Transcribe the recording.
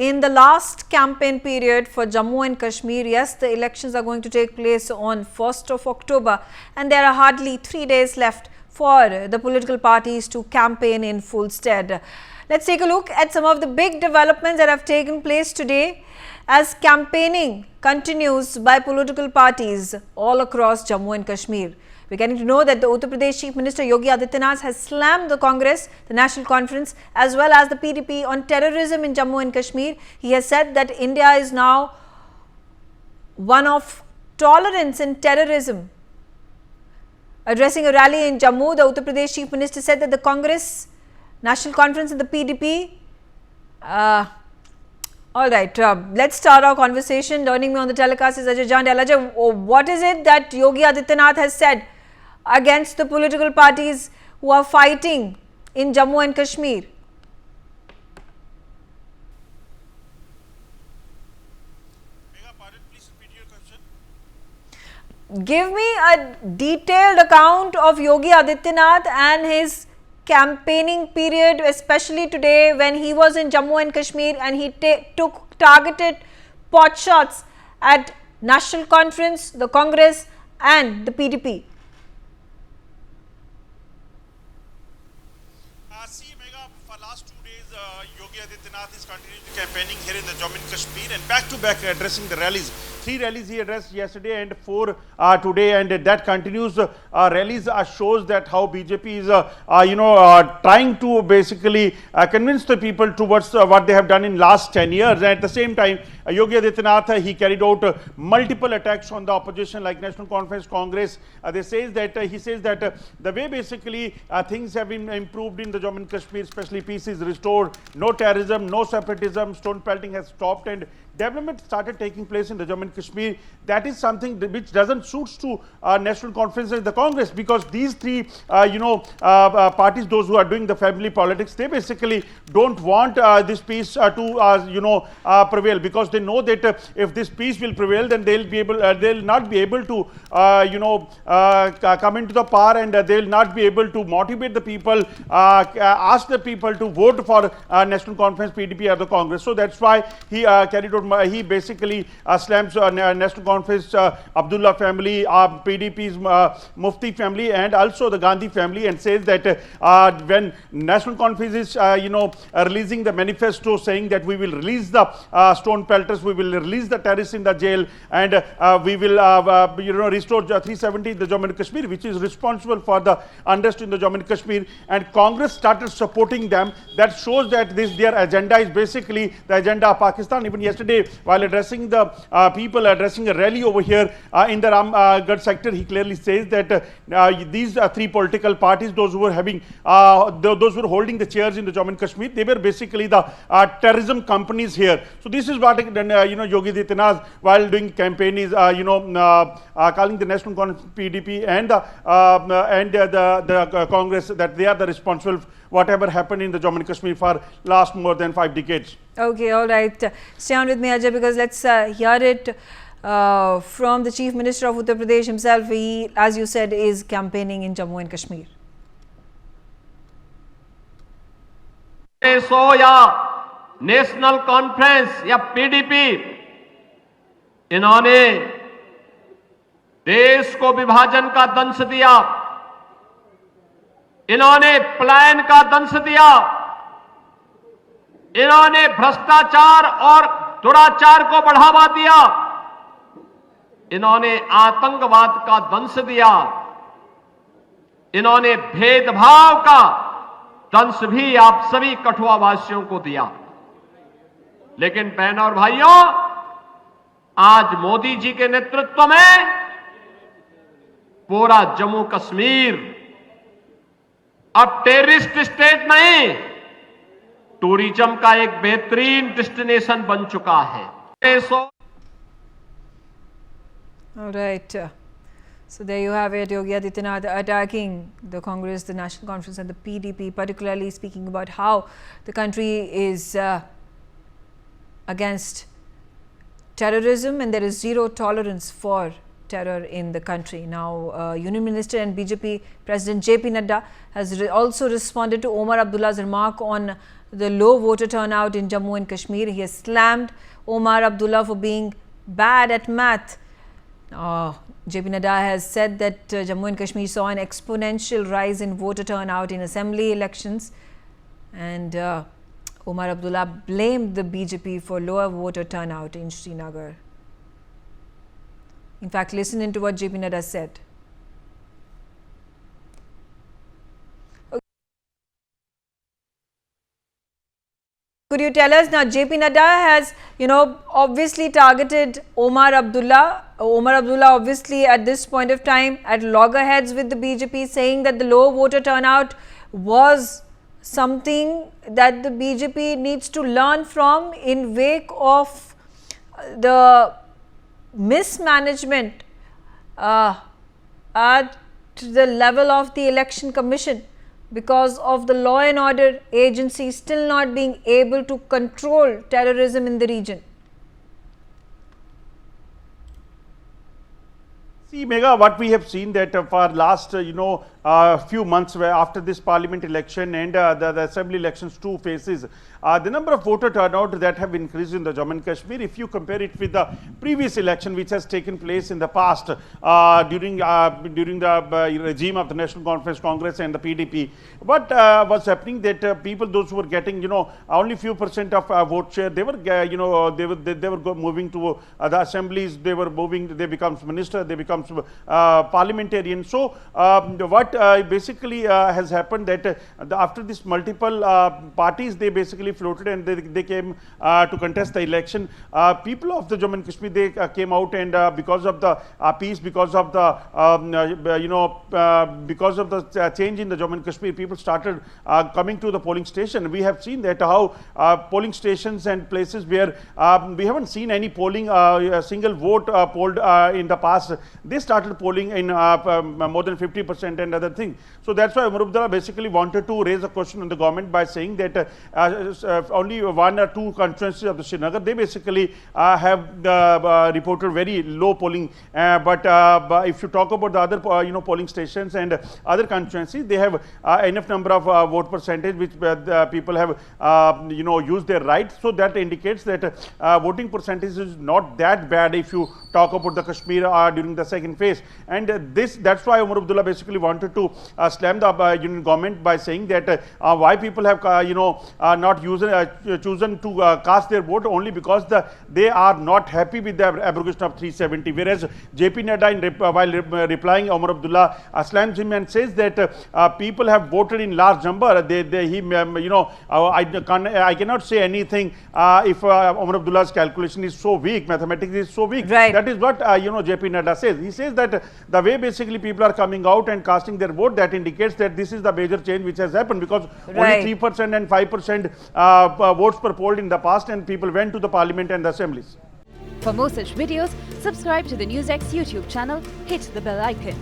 In the last campaign period for Jammu and Kashmir, yes, the elections are going to take place on 1st of October and there are hardly 3 days left for the political parties to campaign in full stead. Let's take a look at some of the big developments that have taken place today as campaigning continues by political parties all across Jammu and Kashmir. We're getting to know that the Uttar Pradesh Chief Minister Yogi Adityanath has slammed the Congress, the National Conference as well as the PDP on terrorism in Jammu and Kashmir. He has said that India is now one of tolerance in terrorism. Addressing a rally in Jammu, the Uttar Pradesh Chief Minister said that the Congress, National Conference and the PDP all right, let's start our conversation. Joining me on the telecast is Ajay Jandal. Ajay, what is it that Yogi Adityanath has said against the political parties who are fighting in Jammu and Kashmir? Please repeat your question. Give me a detailed account of Yogi Adityanath and his campaigning period, especially today when he was in Jammu and Kashmir and he took targeted pot shots at National Conference, the Congress and the PDP. See, Megha, for last 2 days, Yogi Adityanath is continuing campaigning here in the Jammu and Kashmir and back-to-back addressing the rallies. 3 rallies he addressed yesterday and 4 today, and that continues. Rallies shows that how BJP is, trying to basically convince the people towards what they have done in last 10 years. And at the same time, Yogi Adityanath, he carried out multiple attacks on the opposition like National Conference, Congress. He says that the way basically things have been improved in the Jammu and Kashmir, especially peace is restored, no terrorism, no separatism, stone pelting has stopped, and development started taking place in the Jammu and Kashmir. That is something which doesn't suit to National Conference and the Congress, because these three parties, those who are doing the family politics, they basically don't want this peace to prevail, because they know that if this peace will prevail, then they'll not be able to come into the power, and they'll not be able to motivate the people, ask the people to vote for National Conference, PDP or the Congress. So that's why he carried out. He basically slams National Conference, Abdullah family, PDP's Mufti family, and also the Gandhi family, and says that when National Conference is releasing the manifesto saying that we will release the stone pelters, we will release the terrorists in the jail, and we will restore 370 in the Jammu and Kashmir, which is responsible for the unrest in the Jammu and Kashmir, and Congress started supporting them. That shows that their agenda is basically the agenda of Pakistan. Even yesterday, while addressing the people, addressing a rally over here in the Ramgarh sector, he clearly says that these three political parties, those who were having, those who were holding the chairs in the Jammu and Kashmir, they were basically the terrorism companies here. So this is what Yogi Adityanath, while doing campaign, is calling the National Conference, PDP, and the Congress, that they are the responsible whatever happened in the Jammu and Kashmir for last more than 5 decades. Okay, all right. Stay on with me, Ajay, because let's hear it from the Chief Minister of Uttar Pradesh himself. He, as you said, is campaigning in Jammu and Kashmir. सो या national conference या PDP, इन्होंने देश को विभाजन का दंश दिया, इन्होंने प्लान का दंश दिया, इन्होंने भ्रष्टाचार और दुराचार को बढ़ावा दिया, इन्होंने आतंकवाद का दंश दिया, इन्होंने भेदभाव का दंश भी आप सभी कठुआ वासियों को दिया। लेकिन बहनों और भाइयों, आज मोदी जी के नेतृत्व में पूरा जम्मू कश्मीर अब टेररिस्ट स्टेट नहीं, टूरिज्म का एक बेहतरीन डेस्टिनेशन बन चुका है। All right. So there you have it, Yogi Adityanath attacking the Congress, the National Conference and the PDP, particularly speaking about how the country is against terrorism and there is zero tolerance for terror in the country. Now, Union Minister and BJP President JP Nadda has also responded to Omar Abdullah's remark on the low voter turnout in Jammu and Kashmir. He has slammed Omar Abdullah for being bad at math. JP Nadda has said that Jammu and Kashmir saw an exponential rise in voter turnout in assembly elections, and Omar Abdullah blamed the BJP for lower voter turnout in Srinagar. In fact, listen into what JP Nadda said. Could you tell us now, JP Nadda has, obviously targeted Omar Abdullah. Omar Abdullah obviously at this point of time at loggerheads with the BJP, saying that the low voter turnout was something that the BJP needs to learn from in wake of the mismanagement at the level of the Election Commission, because of the law and order agency still not being able to control terrorism in the region. See, Megha, what we have seen that for last, few months after this parliament election and the assembly elections, 2 phases, the number of voter turnout that have increased in the Jammu and Kashmir, if you compare it with the previous election which has taken place in the past during the regime of the National Conference Congress and the PDP, what was happening that people, those who were getting, only few percent of vote share, they were, they were moving to the assemblies, they were moving, they becomes minister, they becomes parliamentarian. So what basically has happened that after this multiple parties, they basically floated and they came to contest the election. People of the Jammu and Kashmir, they came out, and because of the peace, because of the because of the change in the Jammu and Kashmir, people started coming to the polling station. We have seen that how polling stations and places where we haven't seen any polling, a single vote polled in the past, they started polling in more than 50% and other things. So that's why Omar Abdullah basically wanted to raise a question on the government by saying that only 1 or 2 constituencies of the Srinagar, they basically have reported very low polling. But if you talk about the other polling stations and other constituencies, they have enough number of vote percentage which people have used their right. So that indicates that voting percentage is not that bad if you talk about the Kashmir during the second phase. And that's why Omar Abdullah basically wanted to slam the union government by saying that why people have not chosen to cast their vote only because they are not happy with the abrogation of 370, whereas JP Nadda while replying, Omar Abdullah slams him and says that people have voted in large number. I cannot say anything if Omar Abdullah's calculation is so weak, mathematics is so weak. Right. That is what JP Nadda says. He says that the way basically people are coming out and casting their vote, that indicates that this is the major change which has happened, because only 3% and 5% votes were polled in the past, and people went to the parliament and the assemblies. For more such videos, subscribe to the NewsX YouTube channel, hit the bell icon.